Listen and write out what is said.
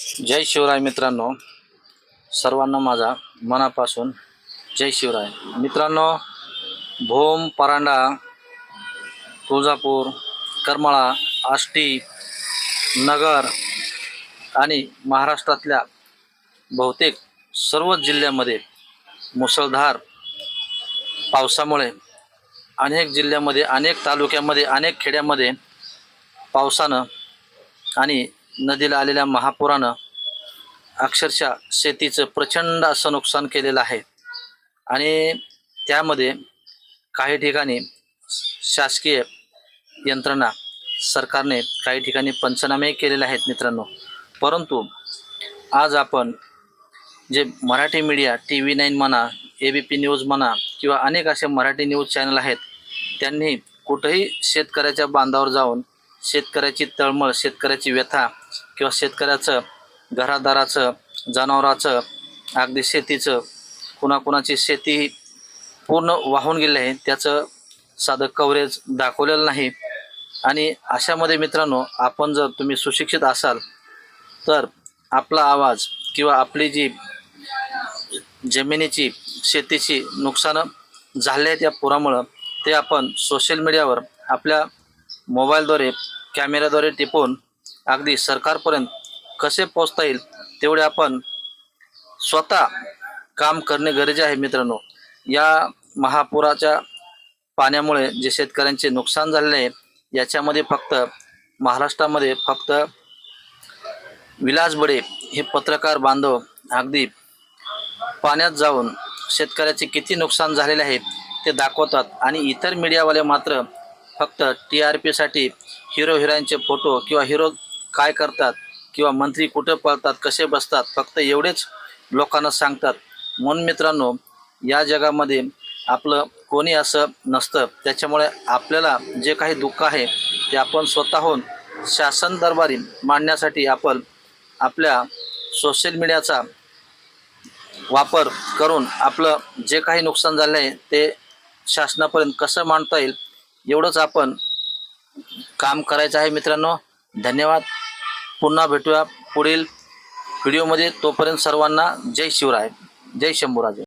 जय शिवराय मित्रांनो, सर्वांना माझा मनापासून जय शिवराय। मित्रांनो, भोम, परांडा, तुळजापूर, करमाळा, आष्टी, नगर आणि महाराष्ट्रातल्या बहुतेक सर्व जिल्ह्यामध्ये मुसळधार पावसामुळे अनेक जिल्ह्यामध्ये, अनेक तालुक्यामध्ये, अनेक खेड्यामध्ये पावसानं आणि नदीला आलेल्या महापुरानं अक्षरशः शेतीचं प्रचंड असं नुकसान केलेलं आहे। आणि त्यामध्ये काही ठिकाणी शासकीय यंत्रणा, सरकारने काही ठिकाणी पंचनामे केलेले आहेत मित्रांनो। परंतु आज आपण जे मराठी मीडिया, TV9 म्हणा, ABP न्यूज म्हणा किंवा अनेक असे मराठी न्यूज चॅनल आहेत, त्यांनी कुठेही शेतकऱ्याच्या बांधावर जाऊन शेतकऱ्याची तळमळ, शेतकऱ्याची व्यथा किंवा शेतकऱ्याचं घरादाराचं, जनावराचं, अगदी शेतीचं, कुणाकुणाची शेती पूर्ण वाहून गेली आहे त्याचं साधं कव्हरेज दाखवलेलं नाही। आणि अशामध्ये मित्रांनो, आपण जर तुम्ही सुशिक्षित असाल तर आपला आवाज किंवा आपली जी जमिनीची, शेतीची नुकसानं झाले आहेत या पुरामुळं, ते आपण सोशल मीडियावर आपल्या मोबाईलद्वारे, कॅमेऱ्याद्वारे टिपून अगदी सरकारपर्यंत कसे पोहोचता येईल तेवढे आपण स्वतः काम करणे गरजेचे आहे मित्रांनो। या महापुराच्या पाण्यामुळे जे शेतकऱ्यांचे नुकसान झालेले आहे, याच्यामध्ये फक्त महाराष्ट्रामध्ये फक्त विलास बडे हे पत्रकार बांधव अगदी पाण्यात जाऊन शेतकऱ्याचे किती नुकसान झालेले आहे ते दाखवतात। आणि इतर मीडियावाले मात्र फक्त TRPसाठी हिरो हिरोईनचे फोटो किंवा हिरो काय करतात किंवा मंत्री कुठं पळतात, कसे बसतात, फक्त एवढेच लोकांना सांगतात। म्हणून मित्रांनो, या जगामध्ये आपलं कोणी असं नसतं। त्याच्यामुळे आपल्याला जे काही दुःख आहे ते आपण स्वतःहून शासन दरबारी मांडण्यासाठी आपण आपल्या सोशल मीडियाचा वापर करून आपलं जे काही नुकसान झालं आहे ते शासनापर्यंत कसं मांडता येईल एवढंच आपण काम करायचं आहे मित्रांनो। धन्यवाद। पुन्हा भेटूया पुढील व्हिडिओमध्ये। तोपर्यंत सर्वांना जय शिवराय, जय शंभूराजे।